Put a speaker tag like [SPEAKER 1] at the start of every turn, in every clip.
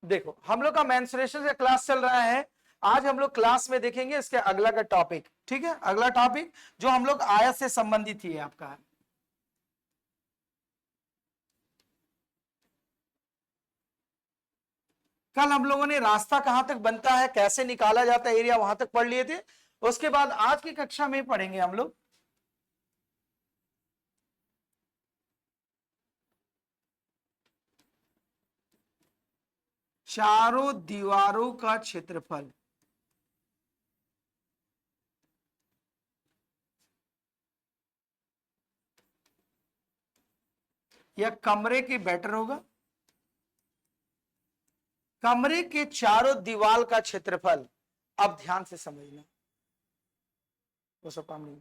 [SPEAKER 1] देखो हम लोग का मेंसुरेशन का क्लास चल रहा है। आज हम लोग क्लास में देखेंगे इसके अगला का टॉपिक। ठीक है, अगला टॉपिक जो हम लोग आयत से संबंधित ही है आपका। कल हम लोगों ने रास्ता कहां तक बनता है, कैसे निकाला जाता है एरिया, वहां तक पढ़ लिए थे। उसके बाद आज की कक्षा में पढ़ेंगे हम लोग चारों दीवारों का क्षेत्रफल। या कमरे की बेटर होगा, कमरे के चारों दीवार का क्षेत्रफल। अब ध्यान से समझना, वो सब काम नहीं।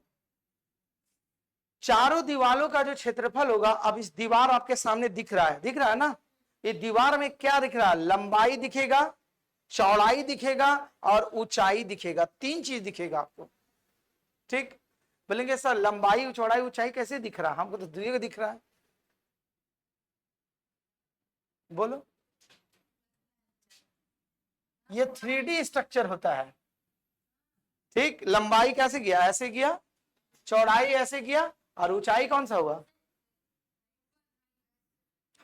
[SPEAKER 1] चारों दीवारों का जो क्षेत्रफल होगा, अब इस दीवार आपके सामने दिख रहा है ना। ये दीवार में क्या दिख रहा है? लंबाई दिखेगा, चौड़ाई दिखेगा और ऊंचाई दिखेगा। तीन चीज दिखेगा आपको। ठीक, बोलेंगे सर लंबाई चौड़ाई ऊंचाई कैसे दिख रहा है? हमको तो दुनिया को दिख रहा है। बोलो, ये 3D स्ट्रक्चर होता है। ठीक, लंबाई कैसे गया? ऐसे गया, चौड़ाई ऐसे गया और ऊंचाई कौन सा हुआ?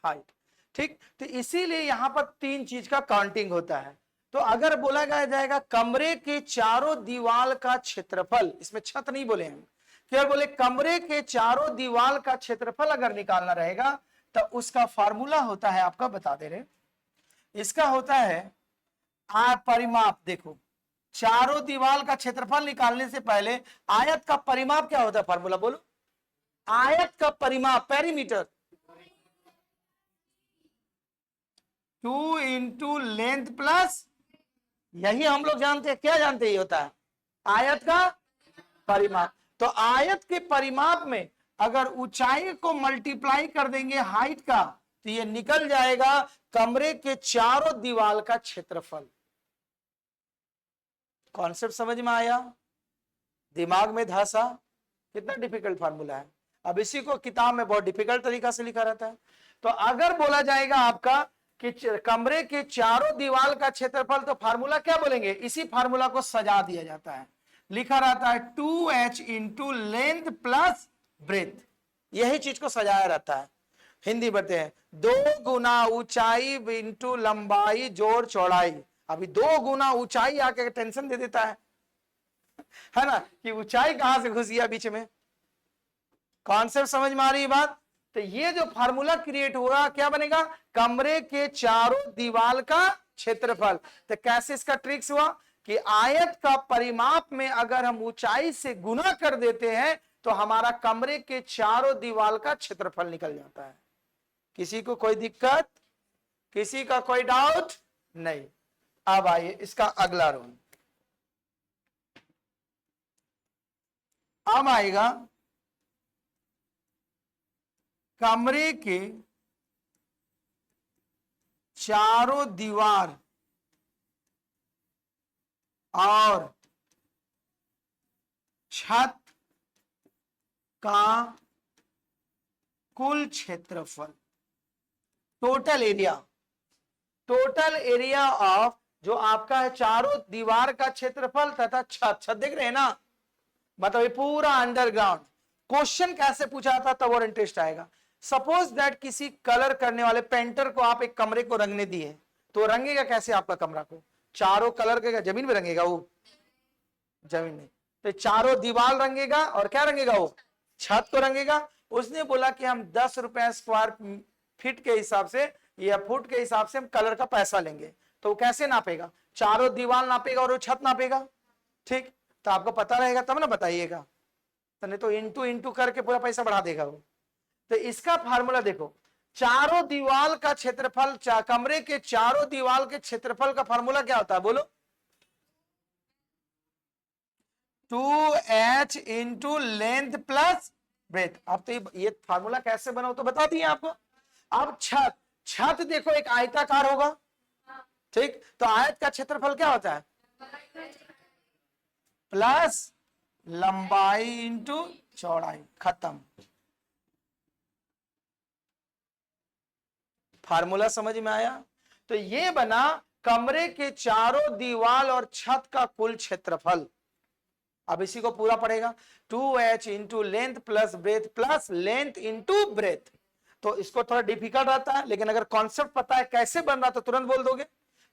[SPEAKER 1] हाइट। ठीक, तो इसीलिए यहां पर तीन चीज का काउंटिंग होता है। तो अगर बोला जाएगा कमरे के चारों दीवार का क्षेत्रफल, इसमें छत नहीं बोले हम, केवल बोले कमरे के चारों दीवार का क्षेत्रफल अगर निकालना रहेगा तो उसका फार्मूला होता है, आपका बता दे रहे, इसका होता है परिमाप। देखो, चारों दीवार का क्षेत्रफल निकालने से पहले आयत का परिमाप क्या होता है? फार्मूला बोलो। आयत का परिमाप, पेरीमीटर, 2 इंटू लेंथ प्लस, यही हम लोग जानते हैं। क्या जानते हैं? ये होता है आयत का परिमाप। तो आयत के परिमाप में अगर ऊंचाई को मल्टीप्लाई कर देंगे हाइट का, तो ये निकल जाएगा कमरे के चारों दीवार का क्षेत्रफल। कॉन्सेप्ट समझ में आया? दिमाग में धसा? कितना डिफिकल्ट फार्मूला है। अब इसी को किताब में बहुत डिफिकल्ट तरीका से लिखा रहता है। तो अगर बोला जाएगा आपका कि कमरे के चारों दीवार का क्षेत्रफल, तो फार्मूला क्या बोलेंगे? इसी फार्मूला को सजा दिया जाता है, लिखा रहता है 2h into length plus breadth. यही चीज को सजाया रहता है। हिंदी बढ़ते हैं, 2 गुना ऊंचाई इंटू लंबाई जोड़ चौड़ाई। अभी 2 गुना ऊंचाई आके टेंशन दे देता है ना, कि ऊंचाई कहां से घुस गया बीच में। कॉन्सेप्ट समझ में आ रही है बात? तो ये जो फार्मूला क्रिएट हुआ, क्या बनेगा? कमरे के चारों दीवार का क्षेत्रफल। तो कैसे इसका ट्रिक्स हुआ कि आयत का परिमाप में अगर हम ऊंचाई से गुना कर देते हैं तो हमारा कमरे के चारों दीवार का क्षेत्रफल निकल जाता है। किसी को कोई दिक्कत? किसी का कोई डाउट नहीं? अब आइए इसका अगला रूल। अब आएगा कमरे के चारों दीवार और छत का कुल क्षेत्रफल, total area. Total area of जो आपका है चारों दीवार का क्षेत्रफल तथा छत। छत देख रहे हैं ना, मतलब ये पूरा अंडरग्राउंड। क्वेश्चन कैसे पूछा था तब और इंटरेस्ट आएगा। सपोज दैट किसी कलर करने वाले पेंटर को आप एक कमरे को रंगने दिए, तो रंगेगा कैसे आपका कमरा को? चारों कलर के जमीन में रंगेगा वो? जमीन में। तो चारों दीवार रंगेगा और क्या रंगेगा वो? छत को रंगेगा। उसने बोला कि हम 10 रुपए स्क्वायर फीट के हिसाब से या फुट के हिसाब से हम कलर का पैसा लेंगे। तो कैसे नापेगा? चारों दीवार नापेगा और वो छत नापेगा। ठीक, तो आपको पता रहेगा तब ना बताइएगा, तो नहीं तो इंटू इंटू करके पूरा पैसा बढ़ा देगा वो। तो इसका फार्मूला देखो, चारों दीवार का क्षेत्रफल, कमरे के चारों दीवार के क्षेत्रफल का फार्मूला क्या होता है? बोलो। 2h into length plus breadth. अब तो ये फार्मूला कैसे बना तो बता दिए आपको। अब छत, छत देखो एक आयताकार होगा। ठीक, तो आयत का क्षेत्रफल क्या होता है? प्लस लंबाई इंटू चौड़ाई। खत्म। फार्मूला समझ में आया? तो ये बना कमरे के चारों दीवार और छत का कुल क्षेत्रफल। अब इसी को पूरा पड़ेगा, 2h into length plus breadth plus length into breadth. तो इसको थोड़ा डिफिकल्ट रहता है, लेकिन अगर कॉन्सेप्ट पता है कैसे बन रहा तो तुरंत बोल दोगे।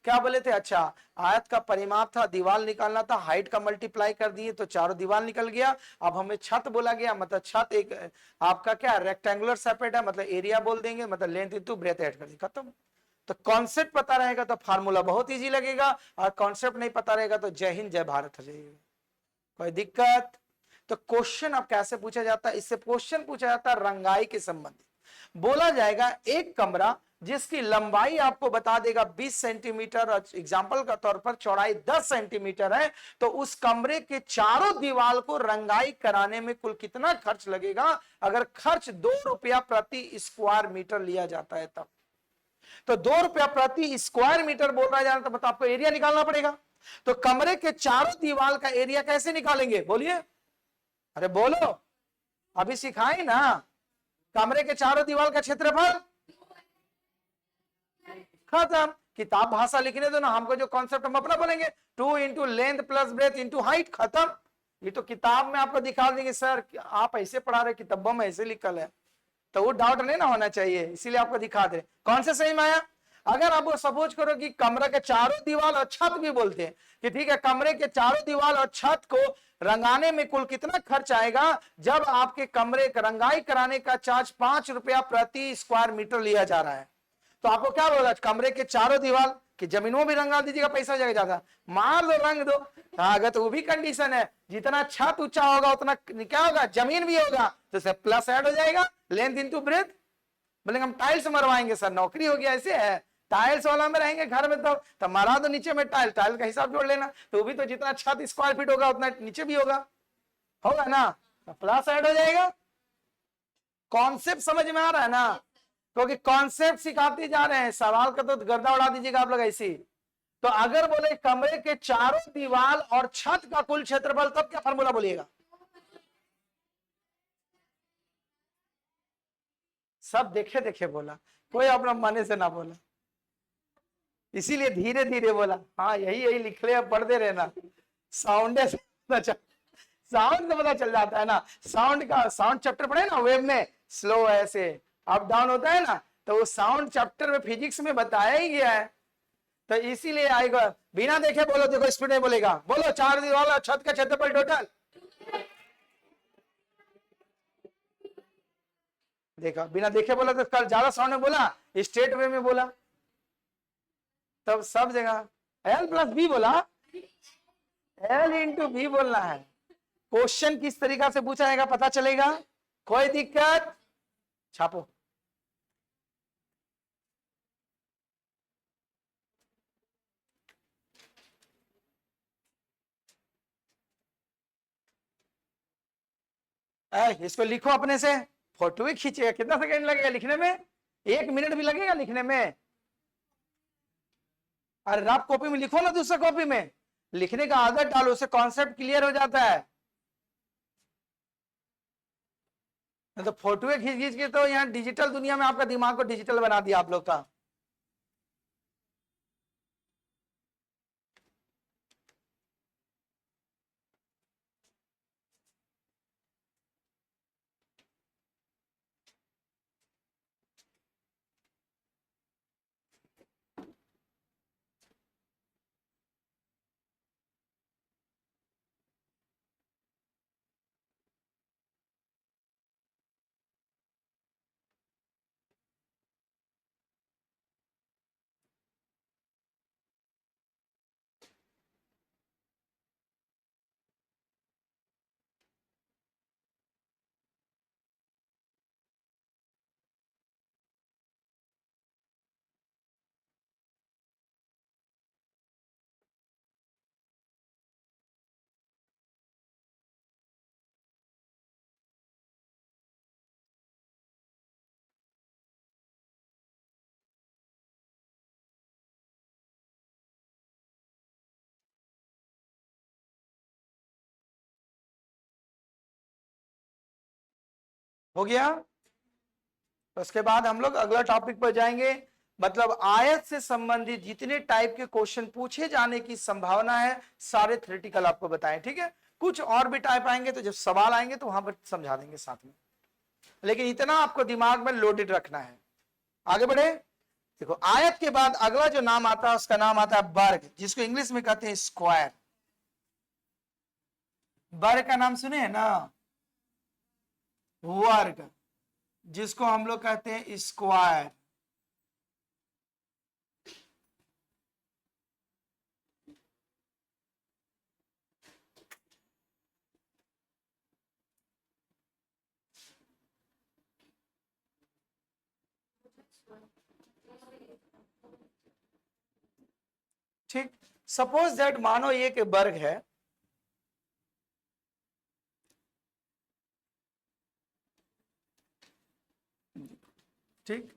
[SPEAKER 1] क्या बोले थे, अच्छा आयत का परिमाप था, दीवार निकालना था, हाइट का मल्टीप्लाई कर दिए तो चारों दीवार निकल गया। अब हमें छत बोला गया, मतलब छत एक आपका क्या रेक्टेंगुलर सेपरेट है, मतलब एरिया बोल देंगे, मतलब लेंथ इंटू ब्रेथ ऐड कर दिया, खत्म। तो कॉन्सेप्ट पता रहेगा तो फार्मूला बहुत इजी लगेगा, और कॉन्सेप्ट नहीं पता रहेगा तो जय हिंद जय भारत हो जाएगा। कोई दिक्कत? तो क्वेश्चन अब कैसे पूछा जाता है, इससे क्वेश्चन पूछा जाता है रंगाई के संबंधित। बोला जाएगा एक कमरा जिसकी लंबाई आपको बता देगा 20 सेंटीमीटर और एग्जाम्पल का तौर पर चौड़ाई 10 सेंटीमीटर है, तो उस कमरे के चारों दीवार को रंगाई कराने में कुल कितना खर्च लगेगा, अगर खर्च 2 रुपया प्रति स्क्वायर मीटर लिया जाता है तब। तो 2 रुपया प्रति स्क्वायर मीटर बोल रहा है, तो मतलब आपको एरिया निकालना पड़ेगा। तो कमरे के चारों दीवार का एरिया कैसे निकालेंगे, बोलिए, अरे बोलो, अभी सिखाए ना। कमरे के चारों दीवार का क्षेत्रफल, खत्म। किताब भाषा लिखने दो ना, हमको जो कॉन्सेप्ट हम अपना बोलेंगे, 2 into length plus breadth into height, खत्म। ये तो किताब में आपको दिखा देंगे, सर आप ऐसे पढ़ा रहे, किताबों में ऐसे लिखल है, तो वो डाउट नहीं ना होना चाहिए, इसीलिए आपको दिखा दे। कौन से सही में आया? अगर आप सपोज करो कि कमरे के चारों दीवार और छत भी बोलते हैं कि ठीक है, कमरे के चारों दीवार और छत को रंगाने में कुल कितना खर्च आएगा, जब आपके कमरे का रंगाई कराने का चार्ज 5 रुपया प्रति स्क्वायर मीटर लिया जा रहा है, तो आपको क्या बोला, कमरे के चारों दीवार की जमीनों भी रंगा दीजिएगा, पैसा जाएगा ज्यादा, मार दो रंग दो। अगर तो वो भी कंडीशन है, जितना छत ऊंचा होगा उतना क्या होगा, जमीन भी होगा, तो प्लस ऐड हो जाएगा, लेंथ इंटू ब्रेथ। बोले हम टाइल्स मरवाएंगे सर, नौकरी हो गया, ऐसे है, टाइल्स वाला में रहेंगे घर में, तो मारा दो नीचे में टाइल, टाइल का हिसाब जोड़ लेना, तो भी तो जितना छत स्क्वायर फीट होगा उतना नीचे भी होगा ना, तो प्लस ऐड हो जाएगा। कॉन्सेप्ट समझ में आ रहा है ना, क्योंकि कॉन्सेप्ट सिखाते जा रहे हैं, सवाल का तो गर्दा उड़ा दीजिएगा आप लोग ऐसी। तो अगर बोले कमरे के चारों दीवार और छत का कुल क्षेत्रफल, तब क्या फॉर्मूला बोलिएगा? सब देखे देखे बोला, कोई अपना मने से ना बोला, इसीलिए धीरे धीरे बोला। हाँ यही यही लिख ले, अब पढ़ते रहना, साउंड से साउंड से पता चल जाता है ना। साउंड चैप्टर पढ़े ना वेब में, स्लो ऐसे अप डाउन होता है ना, तो वो साउंड चैप्टर में फिजिक्स में बताया ही गया है, तो इसीलिए आएगा। बिना देखे बोलो, देखो स्पीड में बोलेगा, बोलो चार दीवार और छत का क्षेत्रफल टोटल। देखा, बिना देखे बोला तो कल ज्यादा साउंड में बोला, स्ट्रेट वे में बोला, तब सब जगह एल प्लस बी बोला, एल इंटू बी बोलना है। क्वेश्चन किस तरीका से पूछा जाएगा पता चलेगा, कोई दिक्कत? छापो। इसको लिखो अपने से, फोटो ही खींचेगा, कितना सेकंड लगेगा लिखने में, 1 मिनट भी लगेगा लिखने में। अरे रफ कॉपी में लिखो ना, दूसरे कॉपी में लिखने का आदत डालो, उससे कॉन्सेप्ट क्लियर हो जाता है। तो फोटो खींच खींच के तो यहाँ डिजिटल दुनिया में आपका दिमाग को डिजिटल बना दिया आप लोग का। हो गया। उसके बाद हम लोग अगला टॉपिक पर जाएंगे, मतलब आयत से संबंधित जितने टाइप के क्वेश्चन पूछे जाने की संभावना है सारे थ्योरेटिकल आपको बताएं, ठीक है। कुछ और भी टाइप आएंगे तो जब सवाल आएंगे तो वहां पर समझा देंगे साथ में, लेकिन इतना आपको दिमाग में लोडेड रखना है। आगे बढ़े। देखो आयत के बाद अगला जो नाम आता है उसका नाम आता है वर्ग, जिसको इंग्लिश में कहते हैं स्क्वायर। वर्ग का नाम सुने हैं ना, वर्ग, जिसको हम लोग कहते हैं स्क्वायर। ठीक, सपोज दैट मानो ये एक वर्ग है, ठीक,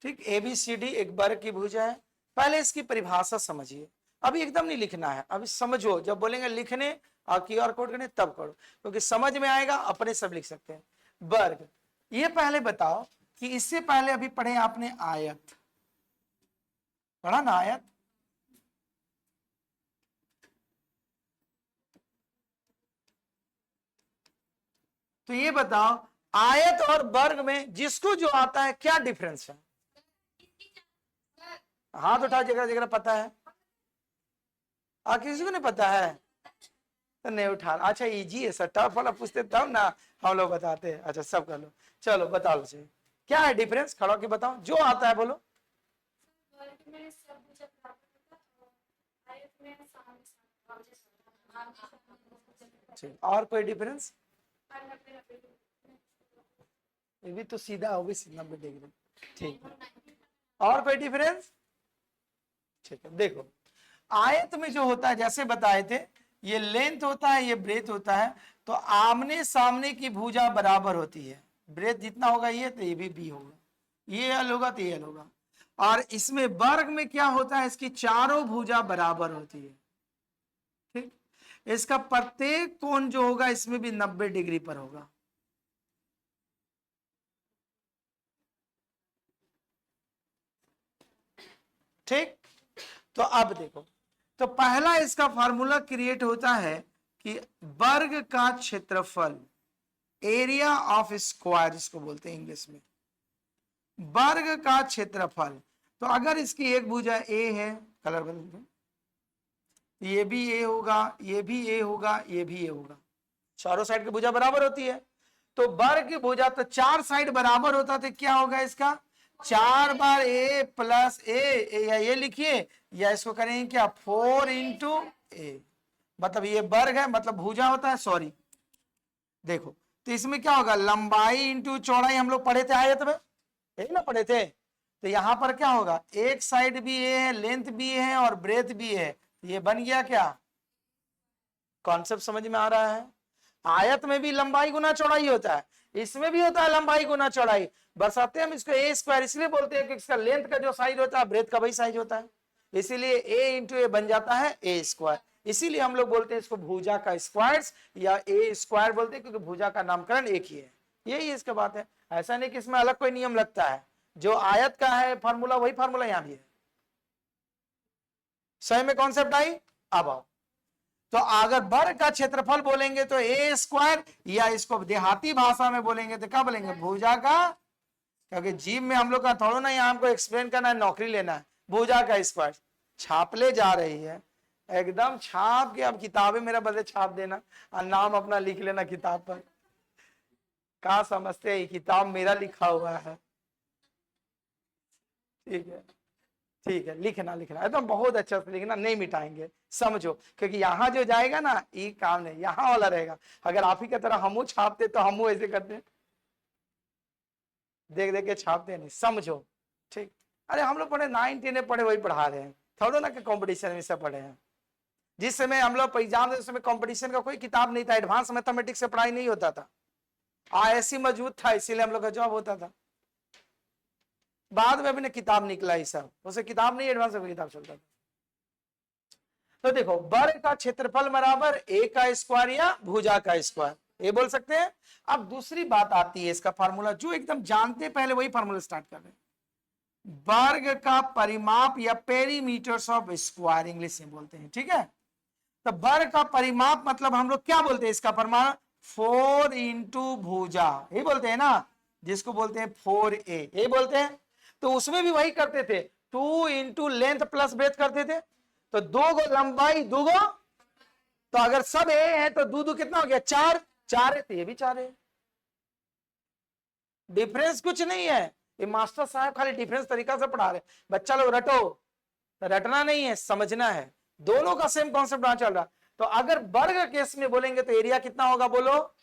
[SPEAKER 1] ठीक, ABCD एक वर्ग की भुजा है। पहले इसकी परिभाषा समझिए, अभी एकदम नहीं लिखना है, अभी समझो, जब बोलेंगे लिखने और QR कोड करने तब करो, क्योंकि समझ में आएगा, अपने सब लिख सकते हैं। वर्ग, ये पहले बताओ कि इससे पहले अभी पढ़े आपने आयत, पढ़ा ना आयत, तो ये बताओ आयत और वर्ग में जिसको जो आता है क्या डिफरेंस है? हाथ उठाओ जगह जगह पता है, किसी को नहीं पता है तो नहीं उठा। अच्छा इजी है सर, टफ वाला पूछते तब ना हम लोग बताते हैं। अच्छा सब कर लो, चलो बता लो सही क्या है डिफरेंस, खड़ा के बताओ जो आता है बोलो। ठीक, और कोई डिफरेंस? ये भी तो सीधा होगी 90 डिग्री। ठीक, और कोई डिफरेंस? ठीक है, देखो आयत में जो होता है जैसे बताए थे, ये लेंथ होता है, ये ब्रेथ होता है, तो आमने सामने की भुजा बराबर होती है। ब्रेथ जितना होगा ये तो ये भी बी होगा, ये एल होगा तो ये एल होगा। और इसमें वर्ग में क्या होता है, इसकी चारों भुजा बराबर होती है। ठीक, इसका प्रत्येक कोण जो होगा इसमें भी 90 डिग्री पर होगा। ठीक, तो अब देखो, तो पहला इसका फार्मूला क्रिएट होता है कि वर्ग का क्षेत्रफल, एरिया ऑफ स्क्वायर जिसको बोलते हैं इंग्लिश में, वर्ग का क्षेत्रफल। तो अगर इसकी एक भुजा ए है, कलर बदल दो, ये भी ए होगा, ये भी ए होगा, ये भी ए होगा, चारों साइड की भुजा बराबर होती है। तो वर्ग की भुजा तो चार साइड बराबर होता तो क्या होगा इसका, 4 बार ए प्लस ए, या ये लिखिए या इसको करेंगे क्या 4 इंटू ए, मतलब ये वर्ग है, मतलब भुजा होता है, सॉरी देखो, तो इसमें क्या होगा लंबाई इंटू चौड़ाई, हम लोग पढ़े थे आयत में, यही ना पढ़े थे। तो यहां पर क्या होगा, एक साइड भी ए है, लेंथ भी है और ब्रेथ भी है, ये बन गया क्या, कॉन्सेप्ट समझ में आ रहा है। आयत में भी लंबाई गुना चौड़ाई होता है, इसमें भी होता है लंबाई गुना चौड़ाई, बरसाते हम इसको ए स्क्वायर इसलिए बोलते हैं कि इसका लेंथ का जो साइज होता है ब्रेथ का वही साइज होता है, इसीलिए ए इंटू ए बन जाता है ए स्क्वायर। इसीलिए हम लोग बोलते हैं इसको भुजा का स्क्वायर या ए स्क्वायर बोलते हैं, क्योंकि भुजा का नामकरण एक ही है, यही इसका बात है। ऐसा नहीं कि इसमें अलग कोई नियम लगता है, जो आयत का है फार्मूला वही फार्मूला यहां भी है। सही में कॉन्सेप्ट आई। अब आओ, तो अगर वर्ग का क्षेत्रफल बोलेंगे तो ए स्क्वायर, या इसको देहाती भाषा में बोलेंगे तो क्या बोलेंगे, भुजा का, क्योंकि जिम में हम लोग का थोड़ा ना यहाँ हमको एक्सप्लेन करना है, नौकरी लेना है, भुजा का स्क्वायर। छापले जा रही है एकदम, छाप के अब किताबें मेरा बदले छाप देना और नाम अपना लिख लेना किताब पर, क्या समझते हैं किताब मेरा लिखा हुआ है। ठीक है, ठीक है, लिखना लिखना एकदम बहुत अच्छा से लिखना, नहीं मिटाएंगे, समझो, क्योंकि यहाँ जो जाएगा ना ये काम नहीं, यहाँ वाला रहेगा। अगर आप ही की तरह हमू छापते तो हमू ऐसे करते, देख देख के छापते नहीं, समझो। ठीक, अरे हम लोग पढ़े 9 10 पढ़े वही पढ़ा रहे हैं, थोड़ा ना कि कंपटीशन में सब पढ़े हैं। जिस समय हम लोग एग्जाम देते समय कंपटीशन का कोई किताब नहीं था, एडवांस मैथमेटिक्स से पढ़ाई नहीं होता था, ISC मौजूद था इसीलिए हम लोग का जॉब होता था। बाद में अपने किताब निकला ही सब, उसे किताब नहीं एडवांस में किताब चलता था। तो देखो वर्ग का क्षेत्रफल बराबर ए का स्क्वायर या भुजा का स्क्वायर, ये बोल सकते हैं। अब दूसरी बात आती है इसका फार्मूला, जो एकदम जानते पहले वही फार्मूला स्टार्ट कर रहे हैं। वर्ग का परिमाप या पेरीमीटर्स ऑफ स्क्वायर इंग्लिश में बोलते हैं, ठीक है। तो वर्ग का परिमाप मतलब हम लोग क्या बोलते हैं, इसका परिमाप 4 इंटू भुजा, ये बोलते हैं ना, जिसको बोलते हैं 4a, ये बोलते हैं। तो उसमें भी वही करते थे, 2 इंटू लेंथ प्लस ब्रेथ करते थे। तो 2 गो लंबाई 2 गो, तो अगर सब ए है तो दो कितना हो गया, 4, 4 है तो ये भी 4 है। डिफरेंस कुछ नहीं है, ये मास्टर साहब खाली डिफरेंस तरीका से पढ़ा रहे। बच्चा लोग रटो, तो रटना नहीं है, समझना है। दोनों का सेम कॉन्सेप्ट वहां चल रहा। तो अगर वर्ग केस में बोलेंगे तो एरिया कितना होगा, बोलो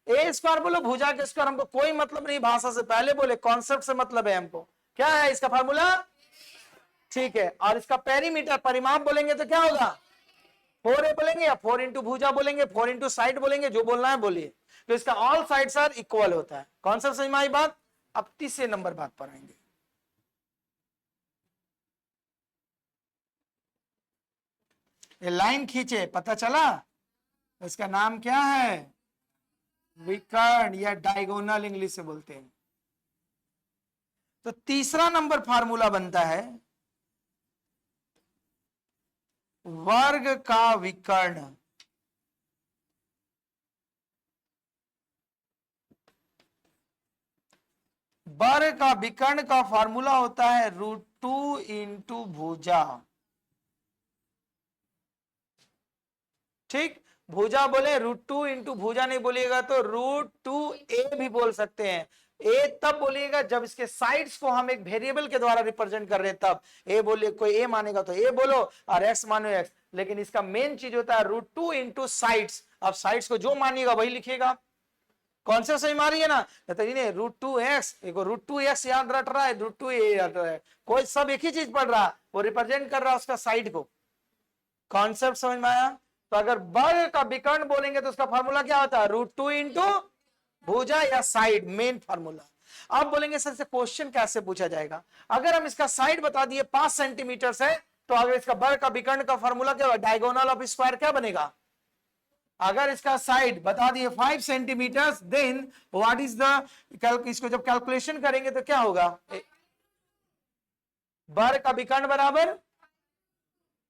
[SPEAKER 1] ए स्क्वायर, बोलो भुजा के स्क्वायर। हमको कोई मतलब नहीं भाषा से, पहले बोले कॉन्सेप्ट से मतलब है हमको। क्या है इसका फार्मूला, ठीक है। और इसका पेरीमीटर परिमाप बोलेंगे तो क्या होगा, 4a बोलेंगे या 4 इंटू भुजा बोलेंगे, 4 इंटू साइड बोलेंगे, जो बोलना है बोलिए। तो इसका ऑल साइड्स आर इक्वल होता है। कॉन्सेप्ट समझ में आई बात। अब तीसरे नंबर बात पर आएंगे। ये लाइन खींचे, पता चला इसका नाम क्या है, विकर्ण या डायगोनल इंग्लिश से बोलते हैं। तो तीसरा नंबर फार्मूला बनता है वर्ग का विकर्ण। वर्ग का विकर्ण का फार्मूला होता है √2 इंटू भुजा, ठीक। भुजा बोले, √2 इंटू भुजा नहीं बोलिएगा तो √2a भी बोल सकते हैं। ए तब बोलिएगा जब इसके साइड्स को हम एक वेरिएबल के द्वारा रिप्रेजेंट कर रहे हैं, तब ए बोलिए। कोई ए मानेगा तो ए बोलो और एक्स मानो एक्स, लेकिन इसका मेन चीज होता है √2 इंटू साइड्स। अब साइड्स को जो मानिएगा वही लिखिएगा। कॉन्सेप्ट समझ में आ रही है ना। तो इन्हें √2x, एक √2x याद रट रहा है, √2a याद रहा है, कोई सब एक ही चीज पढ़ रहा, वो रिप्रेजेंट कर रहा है उसका साइड को। कॉन्सेप्ट समझ में आया। तो अगर वर्ग का विकर्ण बोलेंगे तो उसका फार्मूला क्या होता है, √2 इंटू भुजा या साइड, मेन फार्मूला। अब बोलेंगे सर से क्वेश्चन कैसे पूछा जाएगा, अगर हम इसका साइड बता दिए 5 सेंटीमीटर है, तो अगर इसका वर्ग का विकर्ण का फार्मूला क्या होगा, डायगोनल ऑफ स्क्वायर क्या बनेगा। अगर इसका साइड बता दिए 5 centimetre, then what is the, इसको जब कैलकुलेशन करेंगे तो क्या होगा, वर्ग का विकर्ण बराबर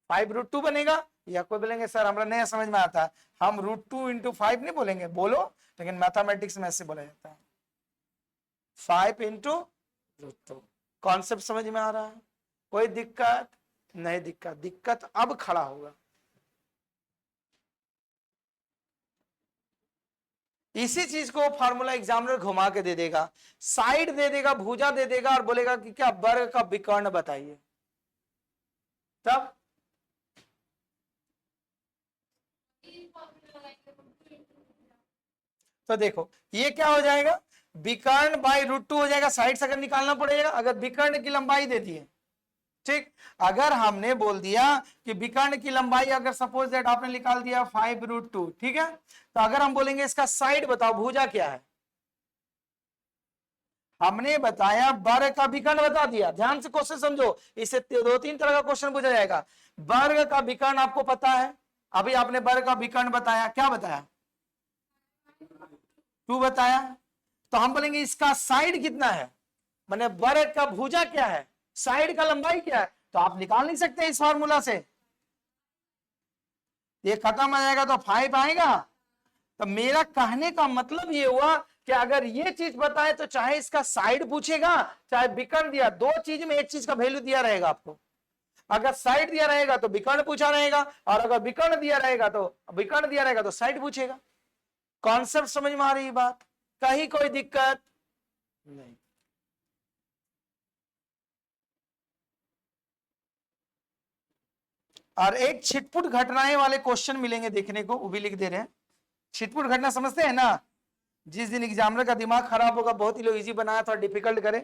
[SPEAKER 1] 5√2 बनेगा। या कोई बोलेंगे सर हमारा नया समझ में आता है, हम √2 इंटू 5 नहीं बोलेंगे, बोलो, लेकिन मैथमेटिक्स में ऐसे बोला जाता है 5 इंटू √2। कॉन्सेप्ट समझ में आ रहा है, कोई दिक्कत नहीं। दिक्कत अब खड़ा होगा। इसी चीज को फार्मूला एग्जामिनर घुमा के दे देगा, साइड दे देगा, भुजा दे देगा और बोलेगा कि क्या वर्ग का विकर्ण बताइए। तब तो देखो ये क्या हो जाएगा, विकर्ण बाई √2 हो जाएगा। साइड से अगर निकालना पड़ेगा, अगर विकर्ण की लंबाई दे दिए, ठीक। अगर हमने बोल दिया कि विकर्ण की लंबाई, अगर सपोज दैट आपने निकाल दिया 5√2, ठीक है। तो अगर हम बोलेंगे इसका साइड बताओ, भुजा क्या है, हमने बताया वर्ग का विकर्ण बता दिया। ध्यान से क्वेश्चन समझो, इसे 2-3 तरह का क्वेश्चन पूछा जाएगा। वर्ग का विकर्ण आपको पता है, अभी आपने वर्ग का विकर्ण बताया, क्या बताया, 2 बताया। तो हम बोलेंगे इसका साइड कितना है, माने वर्ग का भुजा क्या है, साइड का लंबाई क्या है, तो आप निकाल नहीं सकते इस फार्मूला से। ये खत्म आ जाएगा तो 5 आएगा। तो मेरा कहने का मतलब ये हुआ कि अगर ये चीज बताए तो चाहे इसका साइड पूछेगा, चाहे विकर्ण दिया, दो चीज में एक चीज का वैल्यू दिया रहेगा आपको। अगर साइड दिया रहेगा तो विकर्ण पूछा रहेगा, और अगर विकर्ण दिया रहेगा तो साइड पूछेगा। कॉन्सेप्ट समझ में आ रही बात, कहीं कोई दिक्कत नहीं। और एक छिटपुट घटनाएं वाले क्वेश्चन मिलेंगे देखने को, वो भी लिख दे रहे हैं। छिटपुट घटना समझते हैं ना, जिस दिन एग्जामिनर का दिमाग खराब होगा, बहुत ही लोग इजी बनाया थोड़ा डिफिकल्ट करे,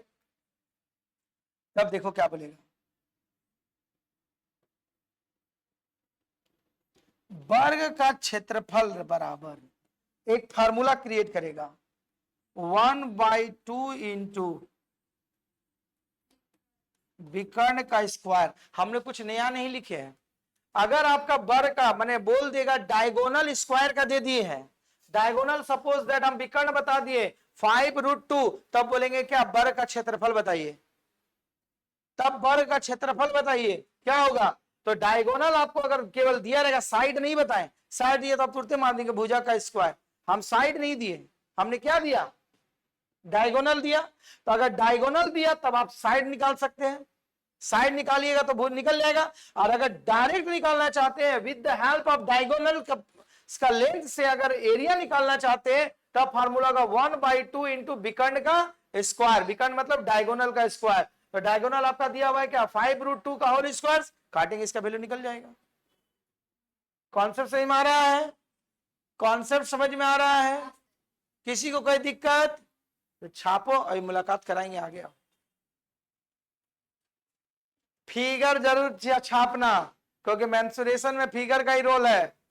[SPEAKER 1] तब देखो क्या बोलेगा। वर्ग का क्षेत्रफल बराबर एक फार्मूला क्रिएट करेगा 1/2 इंटू विकर्ण का स्क्वायर। हमने कुछ नया नहीं लिखे हैं। अगर आपका वर्ग का मैंने बोल देगा डायगोनल स्क्वायर का दे दिए हैं, डायगोनल सपोज दैट हम विकर्ण बता दिए 5√2, तब बोलेंगे क्या, वर्ग का क्षेत्रफल बताइए, तब वर्ग का क्षेत्रफल बताइए क्या होगा। तो डायगोनल आपको अगर केवल दिया रहेगा, साइड नहीं बताएं, साइड दिए तो आप तुरंत मान देंगे भुजा का स्क्वायर, हम साइड नहीं दिए, हमने क्या दिया, डायगोनल दिया। तो अगर डायगोनल दिया तब आप साइड निकाल सकते हैं, साइड निकालिएगा तो भुज निकल जाएगा। और अगर डायरेक्ट निकालना चाहते हैं with the help of diagonal का लेंथ से अगर एरिया निकालना चाहते हैं, तब फार्मूला का 1/2 इंटू विकर्ण का स्क्वायर, विकर्ण मतलब डायगोनल का स्क्वायर। तो डायगोनल आपका दिया हुआ है क्या, 5√2 का होल स्क्वायर, काटेंगे इसका वैल्यू निकल जाएगा। कॉन्सेप्ट समझ में आ रहा है, कॉन्सेप्ट समझ में आ रहा है, किसी को कोई दिक्कत तो छापो और मुलाकात कराएंगे आगे। फिगर जरूर छापना, क्योंकि मेंसुरेशन में फिगर का ही रोल है।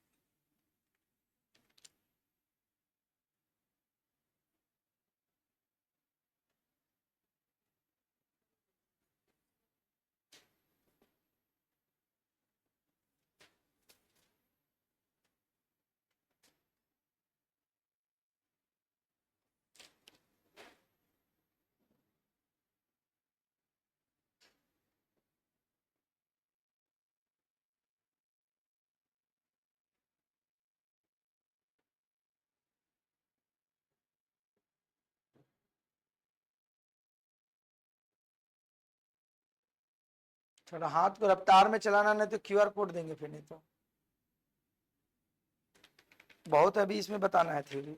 [SPEAKER 1] थोड़ा हाथ को रफ्तार में चलाना, नहीं तो क्यूआर कोड देंगे फिर, नहीं तो बहुत अभी इसमें बताना है थ्योरी।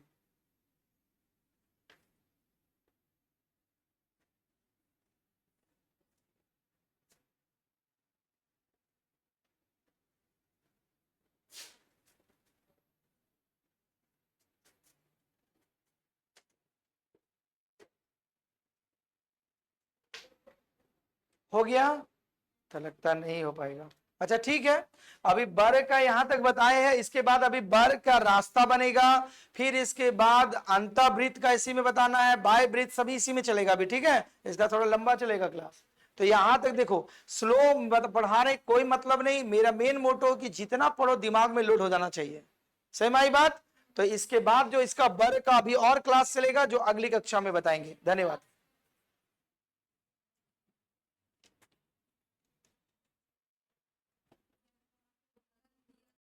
[SPEAKER 1] हो गया तो लगता नहीं हो पाएगा। अच्छा ठीक है, अभी वर्ग का यहां तक बताए हैं, इसके बाद अभी वर्ग का रास्ता बनेगा, फिर इसके बाद अंतःवृत्त का इसी में बताना है, बाह्य वृत्त सभी इसी में चलेगा अभी, ठीक है, इसका थोड़ा लंबा चलेगा क्लास। तो यहां तक देखो, स्लो पढ़ा रहे कोई मतलब नहीं, मेरा मेन मोटो कि जितना पढ़ो दिमाग में लोड हो जाना चाहिए, सही आई बात। तो इसके बाद जो इसका वर्ग का अभी और क्लास चलेगा जो अगली कक्षा में बताएंगे। धन्यवाद।